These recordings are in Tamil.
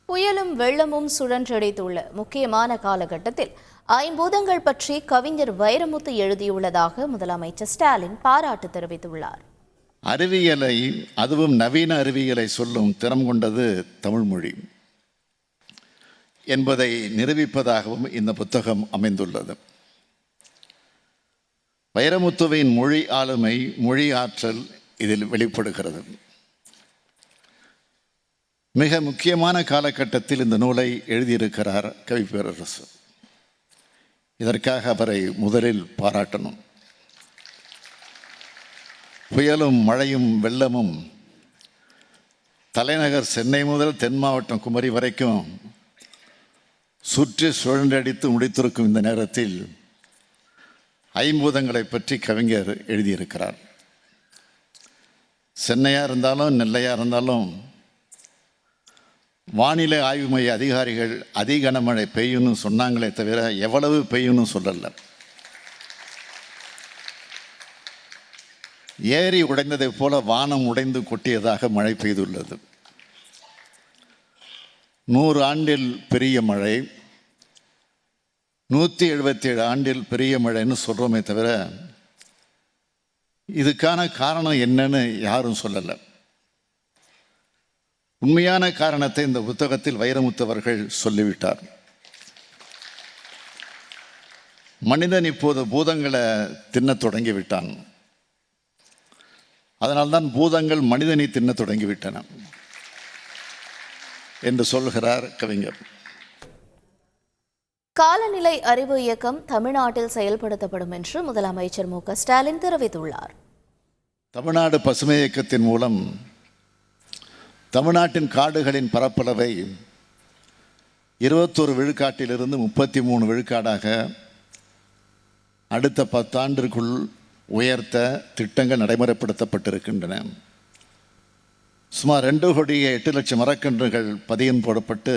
புயலும் வெள்ளமும் சுழன்றடித்துள்ள முக்கியமான காலகட்டத்தில் ஐம்பூதங்கள் பற்றி கவிஞர் வைரமுத்து எழுதியுள்ளதாக முதலமைச்சர் ஸ்டாலின் பாராட்டு தெரிவித்துள்ளார். அறிவியலை, அதுவும் நவீன அறிவியலை சொல்லும் திறம் கொண்டது தமிழ்மொழி என்பதை நிரூபிப்பதாகவும் இந்த புத்தகம் அமைந்துள்ளது. வைரமுத்துவின் மொழி ஆளுமை, மொழி ஆற்றல் இதில் வெளிப்படுகிறது. மிக முக்கியமான காலகட்டத்தில் இந்த நூலை எழுதியிருக்கிறார் கவிப்பேரரசு. இதற்காக அவரை முதலில் பாராட்டணும். புயலும் மழையும் வெள்ளமும் தலைநகர் சென்னை முதல் தென் மாவட்டம் குமரி வரைக்கும் சுற்றி சுழன்றடித்து முடித்திருக்கும் இந்த நேரத்தில் ஐம்பூதங்களை பற்றி கவிஞர் எழுதியிருக்கிறார். சென்னையாக இருந்தாலும் நெல்லையாக இருந்தாலும் வானிலை ஆய்வு மைய அதிகாரிகள் அதி கனமழை பெய்யும்னு சொன்னாங்களே தவிர எவ்வளவு பெய்யும்னு சொல்லலை. ஏரி உடைந்ததைப் போல வானம் உடைந்து கொட்டியதாக மழை பெய்துள்ளது. 100 ஆண்டில் பெரிய மழை, 177 ஆண்டில் பெரிய மழைன்னு சொல்கிறோமே தவிர இதுக்கான காரணம் என்னன்னு யாரும் சொல்லலை. உண்மையான காரணத்தை இந்த புத்தகத்தில் வைரமுத்து அவர்கள் சொல்லிவிட்டார். மனிதன் இப்போது பூதங்களை தின்னத் தொடங்கிவிட்டான். அதனால்தான் பூதங்கள் மனிதனை தின்னத் தொடங்கிவிட்டன என்று சொல்கிறார் கவிஞர். காலநிலை அறிவு இயக்கம் தமிழ்நாட்டில் செயல்படுத்தப்படும் என்று முதலமைச்சர் மு.க. ஸ்டாலின் தெரிவித்துள்ளார். தமிழ்நாடு பசுமை இயக்கத்தின் மூலம் தமிழ்நாட்டின் காடுகளின் பரப்பளவை 21 விழுக்காட்டிலிருந்து 33 விழுக்காடாக அடுத்த 10 ஆண்டிற்குள் உயர்த்த திட்டங்கள் நடைமுறைப்படுத்தப்பட்டிருக்கின்றன. சுமார் 2,08,00,000 மரக்கன்றுகள் பதியம் போடப்பட்டு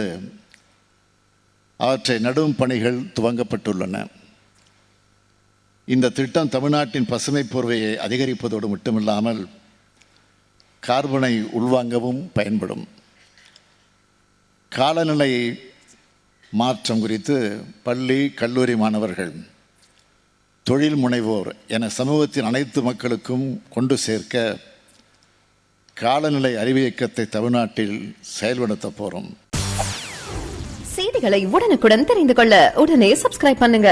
அவற்றை நடும் பணிகள் துவங்கப்பட்டுள்ளன. இந்த திட்டம் தமிழ்நாட்டின் பசுமை போர்வையை அதிகரிப்பதோடு மட்டுமில்லாமல் கார்பனை உள்வாங்கவும் பயன்படும். காலநிலை மாற்றம் குறித்து பள்ளி, கல்லூரி மாணவர்கள், தொழில் முனைவோர் என சமூகத்தின் அனைத்து மக்களுக்கும் கொண்டு சேர்க்க காலநிலை அறிவு இயக்கத்தை தமிழ்நாட்டில் செயல்படுத்த போகிறோம். செய்திகளை உடனுக்குடன் தெரிந்து கொள்ள உடனே சப்ஸ்கிரைப் பண்ணுங்க.